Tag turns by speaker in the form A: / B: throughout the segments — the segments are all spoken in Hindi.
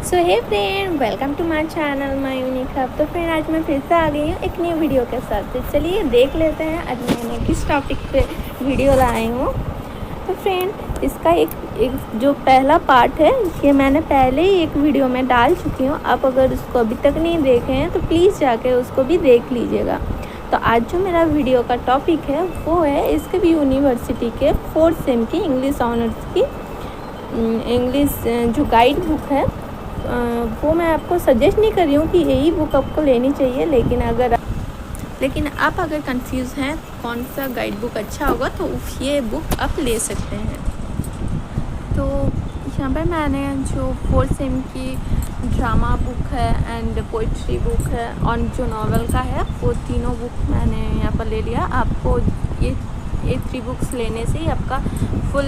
A: So hey friend, welcome to my channel my unique hub. तो फ्रेंड, आज मैं फिर से आ गई हूँ एक न्यू वीडियो के साथ। तो चलिए देख लेते हैं आज मैंने किस टॉपिक पे वीडियो लाई हूँ। तो फ्रेंड, इसका एक जो पहला पार्ट है ये मैंने पहले ही एक वीडियो में डाल चुकी हूँ। आप अगर उसको अभी तक नहीं देखे हैं तो प्लीज़ जाके उसको भी देख लीजिएगा। तो आज जो मेरा वीडियो का टॉपिक है वो है इसके भी यूनिवर्सिटी के 4th सेम की इंग्लिश ऑनर्स की इंग्लिश जो गाइड बुक है वो मैं आपको सजेस्ट नहीं कर रही हूँ कि यही बुक आपको लेनी चाहिए, लेकिन आप अगर कंफ्यूज हैं कौन सा गाइड बुक अच्छा होगा तो ये बुक आप ले सकते हैं। तो यहाँ पर मैंने जो 4th सेम की ड्रामा बुक है एंड पोइट्री बुक है और जो नावल का है वो तीनों बुक मैंने यहाँ पर ले लिया। आपको ये 3 बुक्स लेने से ही आपका फुल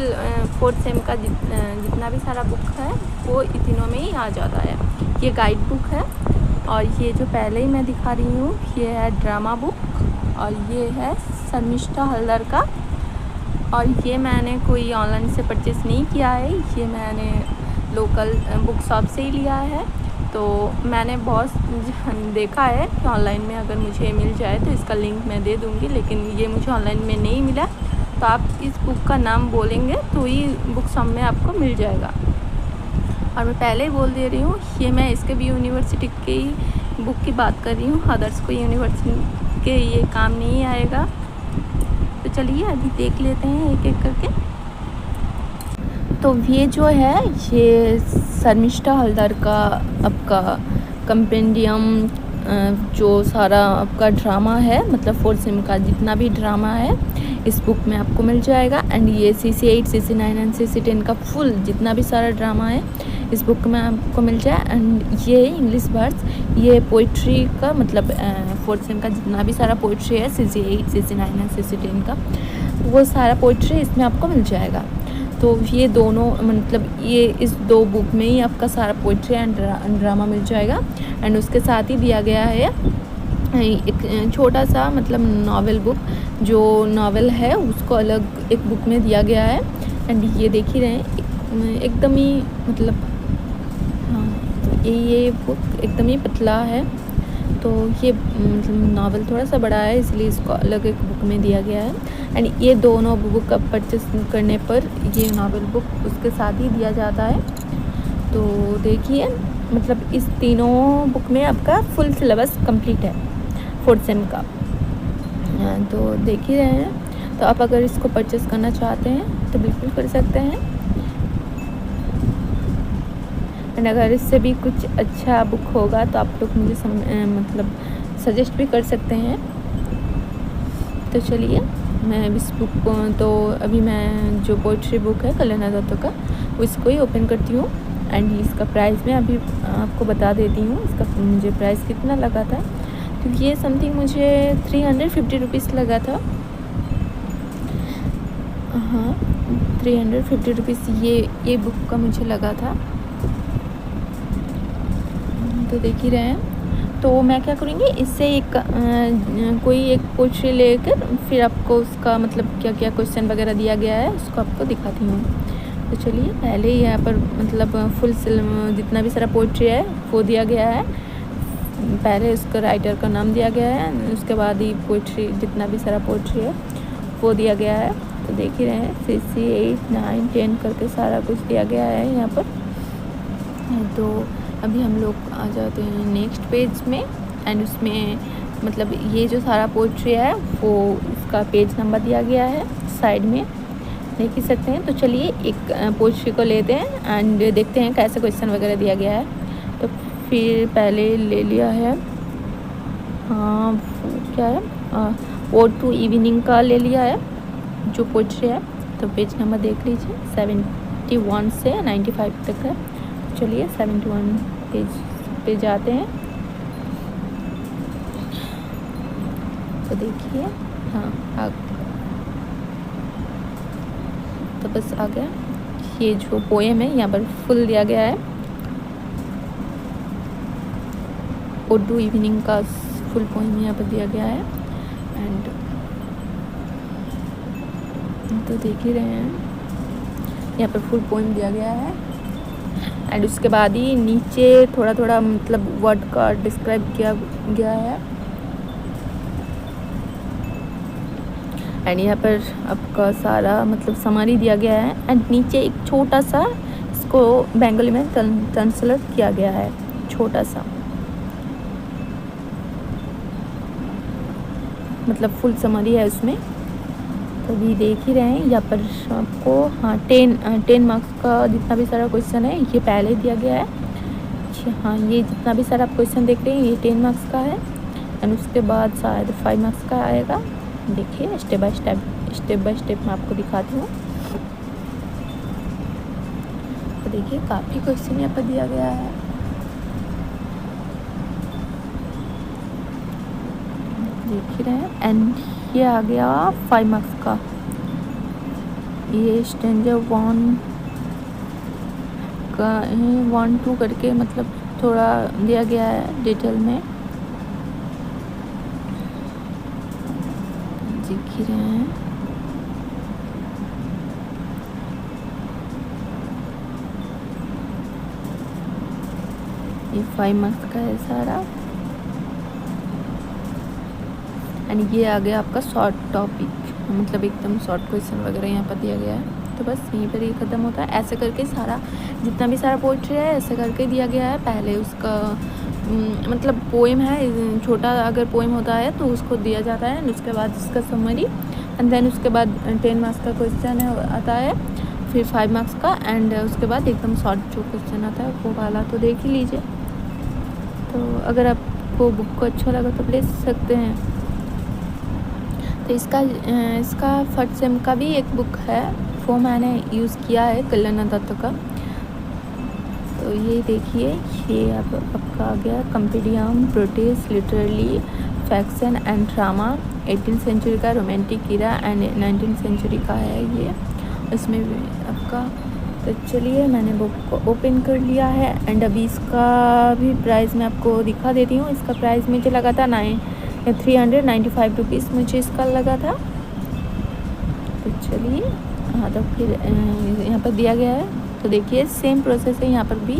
A: 4th सेम का जितना भी सारा बुक है वो तीनों में ही आ जाता है। ये गाइड बुक है और ये जो पहले ही मैं दिखा रही हूँ ये है ड्रामा बुक और ये है शर्मिष्ठा हल्दर का। और ये मैंने कोई ऑनलाइन से परचेस नहीं किया है, ये मैंने लोकल बुक शॉप से ही लिया है। तो मैंने बहुत देखा है कि ऑनलाइन में अगर मुझे मिल जाए तो इसका लिंक मैं दे दूँगी, लेकिन ये मुझे ऑनलाइन में नहीं मिला। तो आप इस बुक का नाम बोलेंगे तो ही बुक शॉप में आपको मिल जाएगा। और मैं पहले ही बोल दे रही हूँ ये मैं इसके भी यूनिवर्सिटी की बुक की बात कर रही हूँ, अदर्स को यूनिवर्सिटी के ये काम नहीं आएगा। तो चलिए अभी देख लेते हैं एक एक करके। तो ये जो है ये शर्मिष्ठा हल्दर का आपका कंपेंडियम जो सारा आपका ड्रामा है, मतलब 4th सेम का जितना भी ड्रामा है इस बुक में आपको मिल जाएगा। एंड ये CC8, CC9 एंड CC10 का फुल जितना भी सारा ड्रामा है इस बुक में आपको मिल जाए। एंड ये इंग्लिश वर्ड्स, ये पोइट्री का मतलब 4th सेम का जितना भी सारा पोइट्री है CC8, CC9 एंड CC10 का वो सारा पोइट्री इसमें आपको मिल जाएगा। तो ये दोनों मतलब ये इस 2 बुक में ही आपका सारा पोइट्री एंड ड्रामा मिल जाएगा। एंड उसके साथ ही दिया गया है एक छोटा सा मतलब नावल बुक, जो नावल है उसको अलग एक बुक में दिया गया है। एंड ये देख ही रहे हैं एकदम ही मतलब हाँ, तो ये बुक एकदम ही पतला है। तो ये मतलब नावल थोड़ा सा बड़ा है इसलिए इसको अलग एक बुक में दिया गया है। एंड ये दोनों बुक का परचेस करने पर ये नावल बुक उसके साथ ही दिया जाता है। तो देखिए मतलब इस तीनों बुक में आपका फुल सिलेबस कंप्लीट है 4th सेम का। तो देख ही रहे हैं। तो आप अगर इसको परचेस करना चाहते हैं तो बिल्कुल कर सकते हैं। एंड अगर इससे भी कुछ अच्छा बुक होगा तो आप लोग मुझे मतलब सजेस्ट भी कर सकते हैं। तो चलिए मैं इस बुक को तो अभी मैं जो पोइट्री बुक है कल्याण दत्त का उसको ही ओपन करती हूँ। एंड इसका प्राइस मैं अभी आपको बता देती हूँ इसका मुझे प्राइस कितना लगा था। तो ये समथिंग मुझे 350 रुपीज़ लगा था। हाँ, 350 रुपीज़ ये बुक का मुझे लगा था। तो देख ही रहे हैं। तो मैं क्या करूँगी इससे कोई एक पोइट्री लेकर फिर आपको उसका मतलब क्या क्या क्वेश्चन वगैरह दिया गया है उसको आपको दिखाती हूँ। तो चलिए पहले ही यहाँ पर मतलब फुल जितना भी सारा पोइट्री है वो दिया गया है। पहले उसका राइटर का नाम दिया गया है, उसके बाद ही पोइट्री जितना भी सारा पोइट्री है वो दिया गया है। तो देख ही रहे हैं CC8, 9, 10 करके सारा कुछ दिया गया है यहाँ पर। तो अभी हम लोग आ जाते हैं नेक्स्ट पेज में। एंड उसमें मतलब ये जो सारा पोइट्री है वो उसका पेज नंबर दिया गया है साइड में, देख ही सकते हैं। तो चलिए एक पोइट्री को लेते हैं एंड देखते हैं कैसे क्वेश्चन वगैरह दिया गया है। तो फिर पहले ले लिया है हाँ क्या है ओड टू इवनिंग का ले लिया है जो पोइट्री है। तो पेज नंबर देख लीजिए 71 से 95 तक है। चलिए 71 पेज पे जाते हैं। तो देखिए हाँ तो बस आ गया। ये जो पोएम है यहाँ पर फुल दिया गया है, उर्दू इवनिंग का फुल पोएम यहाँ पर दिया गया है। एंड तो देख ही रहे हैं यहाँ पर फुल पोएम दिया गया है। एंड उसके बाद ही नीचे थोड़ा थोड़ा मतलब वर्ड का डिस्क्राइब किया गया है। एंड यहाँ पर आपका सारा मतलब समरी दिया गया है। एंड नीचे एक छोटा सा इसको बंगाली में ट्रांसलेट किया गया है, छोटा सा, मतलब फुल समरी है उसमें। तो अभी देख ही रहे हैं यहाँ पर आपको, हाँ 10 मार्क्स का जितना भी सारा क्वेश्चन है ये पहले दिया गया है। हाँ ये जितना भी सारा आप क्वेश्चन देख रहे हैं ये 10 मार्क्स का है। एंड उसके बाद शायद 5 मार्क्स का आएगा। देखिए स्टेप बाय स्टेप मैं आपको दिखाती हूँ। तो देखिए काफ़ी क्वेश्चन यहाँ पर दिया गया है। देख ही रहे हैं। एंड ये आ गया 5 मार्क्स का, ये स्टैंजा 1 का 1 2 करके मतलब थोड़ा दिया गया है डिटेल में। देख ही रहे हैं। ये 5 मार्क्स का है सारा। एंड ये आ गया आपका शॉर्ट टॉपिक, मतलब एकदम शॉर्ट क्वेश्चन वगैरह यहाँ पर दिया गया है। तो बस यहीं पर ये ख़त्म होता है। ऐसे करके सारा जितना भी सारा पोइट्री है ऐसे करके दिया गया है। पहले उसका मतलब पोएम है, छोटा अगर पोएम होता है तो उसको दिया जाता है। उसके बाद उसका समरी एंड देन उसके बाद 10 मार्क्स का क्वेश्चन है आता है, फिर 5 मार्क्स का। एंड उसके बाद एकदम शॉर्ट जो क्वेश्चन आता है वो वाला तो देख ही लीजिए। तो अगर आपको बुक को अच्छा लगा तो ले सकते हैं। तो इसका फर्स्ट सेम का भी एक बुक है, वो मैंने यूज़ किया है कल्याण दत्त का। तो ये देखिए, ये आपका आ गया compendium British literary fiction and drama 18th century का, romantic era and 19th century का है ये। इसमें आपका, तो चलिए मैंने बुक को ओपन कर लिया है। एंड अभी इसका भी प्राइस मैं आपको दिखा देती हूँ। इसका प्राइस मुझे लगा था 395 रुपीज़ मुझे इसका लगा था। तो चलिए, हाँ तो फिर यहाँ पर दिया गया है। तो देखिए सेम प्रोसेस है यहाँ पर भी।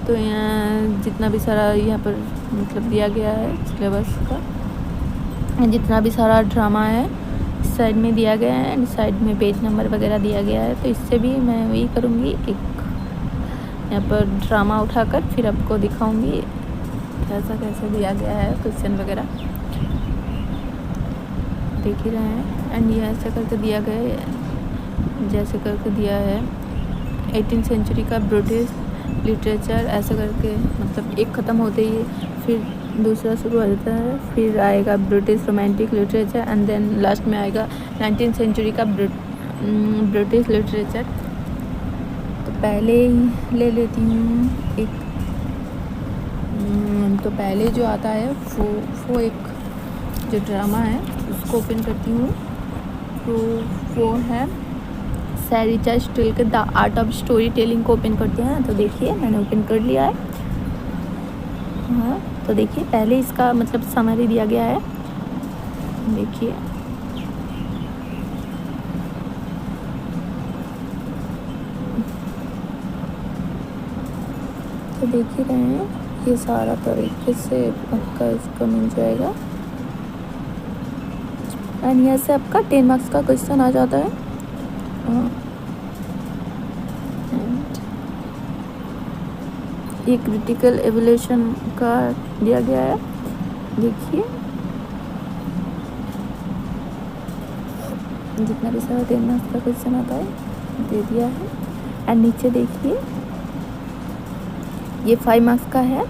A: तो यहाँ जितना भी सारा यहाँ पर मतलब दिया गया है सिलेबस का, जितना भी सारा ड्रामा है इस साइड में दिया गया है। एंड साइड में पेज नंबर वगैरह दिया गया है। तो इससे भी मैं वही करूँगी, एक यहाँ पर ड्रामा उठाकर फिर आपको दिखाऊँगी कैसा कैसे दिया गया है क्वेश्चन वगैरह। देख ही रहे हैं। एंड ये ऐसे करके दिया गया है, जैसे करके दिया है 18th सेंचुरी का ब्रिटिश लिटरेचर, ऐसे करके मतलब एक ख़त्म होते ही फिर दूसरा शुरू हो जाता है। फिर आएगा British romantic literature and then last में आएगा 19th सेंचुरी का ब्रिटिश लिटरेचर। तो पहले ही ले लेती हूँ एक, तो पहले जो आता है वो एक जो ड्रामा है उसको ओपन करती हूँ। तो वो है सैरिचा स्टील के the art of story telling को ओपन करते हैं। तो देखिए मैंने ओपन कर लिया है। हाँ तो देखिए पहले इसका मतलब समरी दिया गया है। देखिए तो देख ही रहे हैं, ये सारा तरीके से आपका इसका मिल जाएगा। एंड यहाँ से आपका 10 मार्क्स का क्वेश्चन आ जाता है। ये क्रिटिकल एवोल्यूशन का दिया गया है। देखिए जितना भी सारा 10 मार्क्स का क्वेश्चन आता है दे दिया है। एंड नीचे देखिए ये 5 मार्क्स का है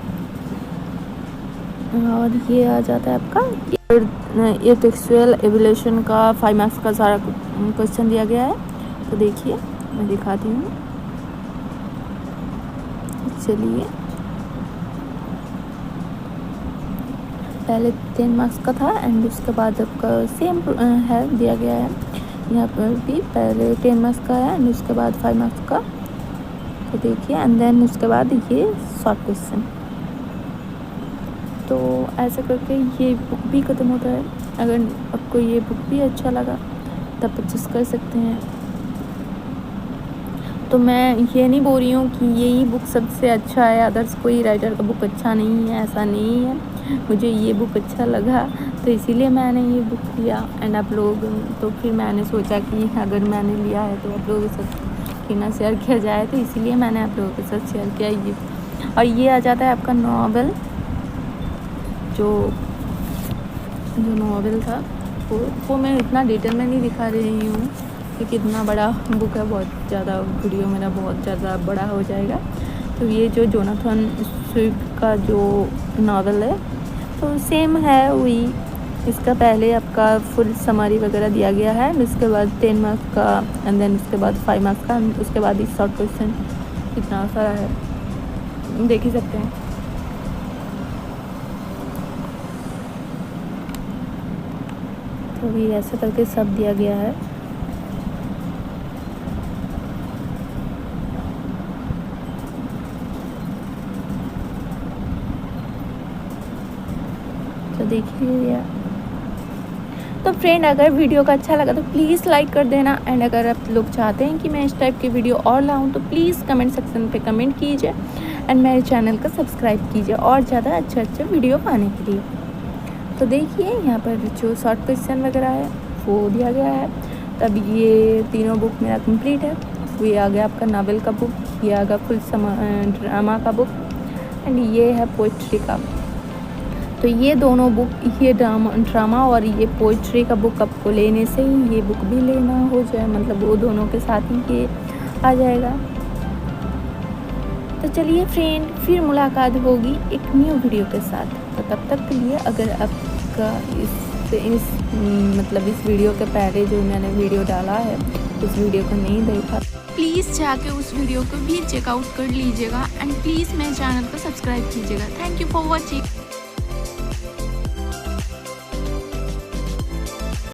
A: और ये आ जाता है आपका ये टेक्सचुअल एवोल्यूशन का 5 मार्क्स का सारा क्वेश्चन दिया गया है। तो देखिए मैं दिखाती हूँ। चलिए पहले 10 मार्क्स का था एंड उसके बाद आपका सेम है दिया गया है। यहाँ पर भी पहले 10 मार्क्स का है एंड उसके बाद 5 मार्क्स का। तो देखिए एंड देन उसके बाद ये शॉर्ट क्वेश्चन। तो ऐसे करके ये बुक भी ख़त्म होता है। अगर आपको ये बुक भी अच्छा लगा तब परचेस कर सकते हैं। तो मैं ये नहीं बोल रही हूँ कि यही बुक सबसे अच्छा है, अदर्स कोई राइटर का बुक अच्छा नहीं है, ऐसा नहीं है। मुझे ये बुक अच्छा लगा तो इसीलिए मैंने ये बुक लिया। एंड आप लोग, तो फिर मैंने सोचा कि अगर मैंने लिया है तो आप लोगों के साथ क्यों ना शेयर किया जाए, तो इसीलिए मैंने आप लोगों के साथ शेयर किया ये। और ये आ जाता है आपका नावल, जो नावल था वो मैं इतना डिटेल में नहीं दिखा रही हूँ कि कितना बड़ा बुक है, बहुत ज़्यादा वीडियो मेरा बहुत ज़्यादा बड़ा हो जाएगा। तो ये जो जोनाथन स्विफ्ट का जो नावल है तो सेम है वही। इसका पहले आपका फुल समरी वगैरह दिया गया है, उसके बाद 10 मार्क्स का, एंड देन उसके बाद 5 मार्क्स का, उसके बाद ही शॉर्ट क्वेश्चन। इतना सारा है, देख ही सकते हैं। तो भी ऐसे करके सब दिया गया है। तो देखिए, तो फ्रेंड अगर वीडियो का अच्छा लगा तो प्लीज़ लाइक कर देना। एंड अगर आप लोग चाहते हैं कि मैं इस टाइप की वीडियो और लाऊं तो प्लीज़ कमेंट सेक्शन पे कमेंट कीजिए एंड मेरे चैनल को सब्सक्राइब कीजिए और ज़्यादा अच्छे वीडियो पाने के लिए। तो देखिए यहाँ पर जो शॉर्ट क्वेश्चन वगैरह है वो दिया गया है। तब ये तीनों बुक मेरा कंप्लीट है। तो ये आ गया आपका नावल का बुक, ये आ गया फुल ड्रामा का बुक, एंड ये है पोइट्री का। तो ये दोनों बुक, ये ड्रामा और ये पोइट्री का बुक आपको लेने से ही ये बुक भी लेना हो जाए, मतलब वो दोनों के साथ ही ये आ जाएगा। तो चलिए फ्रेंड, फिर मुलाकात होगी एक न्यू वीडियो के साथ। तो तब तक के लिए अगर आपका मतलब इस वीडियो के पहले जो मैंने वीडियो डाला है उस वीडियो को नहीं देखा, प्लीज़ जाके उस वीडियो को भी चेकआउट कर लीजिएगा एंड प्लीज़ मेरे चैनल को सब्सक्राइब कीजिएगा। Thank you for watching.